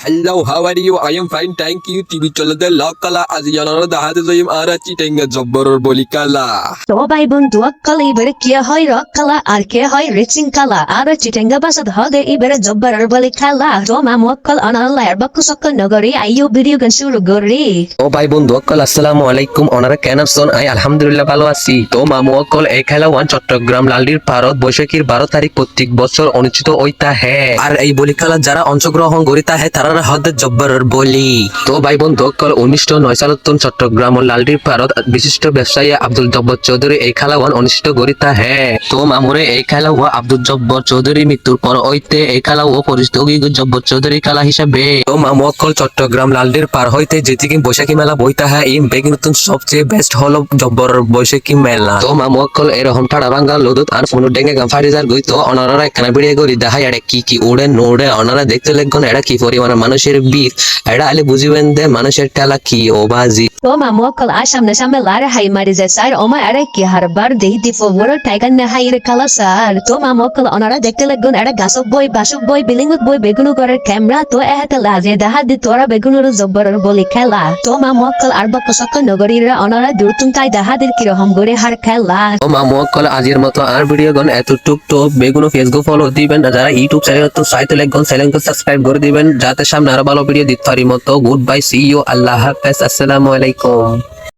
Hello, how are you? I am fine, thank you. TV চলতে লকালা আজ জানানো দাহাতে যাইম আর চিটেঙ্গা জব্বরর বলি কালা। তো ভাই বন্ধু অক্কাল এবারে কে হয় রক্কালা আর কে হয় রিচিং কালা আর চিটেঙ্গা বাসাদ হদে এবারে জব্বরের বলি খেলা তো মামু অক্কাল অনাল্লার বাক্কু সক্কল নগরী আইয়ো ভিডিও গান শুরু করি। ও ভাই বন্ধু অকল আসসালামু আলাইকুম, ওনারা কেন আছেন? আই আলহামদুলিল্লাহ ভালো আছি। তো মামু অকল এই খেলা ওয়ান চট্টগ্রাম লালডির পারত বৈশাখীর 12 তারিখ প্রত্যেক বছর অনুষ্ঠিত হইতা হ্যাঁ। আর এই বলি খেলা যারা অংশগ্রহণ করিতা হ্যাঁ তারা হদ জব্বরের বলি। তো ভাই বন্ধু অকল 1909 সালত চট্টগ্রাম ও লালডির পারত বিশিষ্ট ব্যবসায়ী আব্দুল জব্বর চৌধুরী এই খেলা ওয়ান অনুষ্ঠিত করিতা হ্যাঁ। তো মামুরে এই খেলা ও আব্দুল জব্বর চৌধুরী মৃত্যুর পর হইতে এই খেলা ও পরিচিত জব্বর চৌধুরী খেলা হিসাবে। তো মামু অকল চট্টগ্রাম লালডির পার হইতে যেদিকে বৈশাখী মেলা বইতা হয় এই বেগ নতুন সবচেয়ে বেস্ট হলো জব্বরের বৈশাখী মেলা। তো মামু অকল এরকম ঠাড়া ভাঙ্গা লোদুত আর ফোন ডেঙ্গে গান ফাড়িজার গই তো অনারা এখানে বেরিয়ে করি দেখায় এটা কি ওড়ে নোড়ে অনারা দেখতে লাগবেন এটা কি পরিমাণে মানুষের বীর এটা আলে বুঝিবেন দে মানুষের টেলা কি ও বাজি। তো মামু অক্কাল আর সামনে লারে হাই মারি যায় স্যার ওমা আরে কি হারবার দেহি দি ফোর টাইগার না হাই রে কালা স্যার। তো মামু অক্কাল ওনারা দেখতে লাগবেন এটা গাছক বই বাসক বই বিলিংত বই বেগুনো করে ক্যামেরা তো এহাতে লাজে দেখা দি তোরা বেগুনোর জব্বরের বলি খেলা। তো মামু অক্কাল আর বাক্কু সক্কল নগরীরা ওনারা দূরতুন তাই দেখা দির কিরকম করে হার খেলা। তো মামু অকল আজির মতো আর ভিডিও গন এতটুক তো বেগুনো ফেসবুক ফলো দিবেন যারা ইউটিউব চ্যানেল তো সাইতে লাগবেন চ্যানেলকে সাবস্ক্রাইব করে দিবেন যাতে সামনে আরো ভালো ভিডিও দিতে পারি মতো। গুড বাই, সি ইউ, আল্লাহ হাফেজ, আসসালামু আলাইকুম।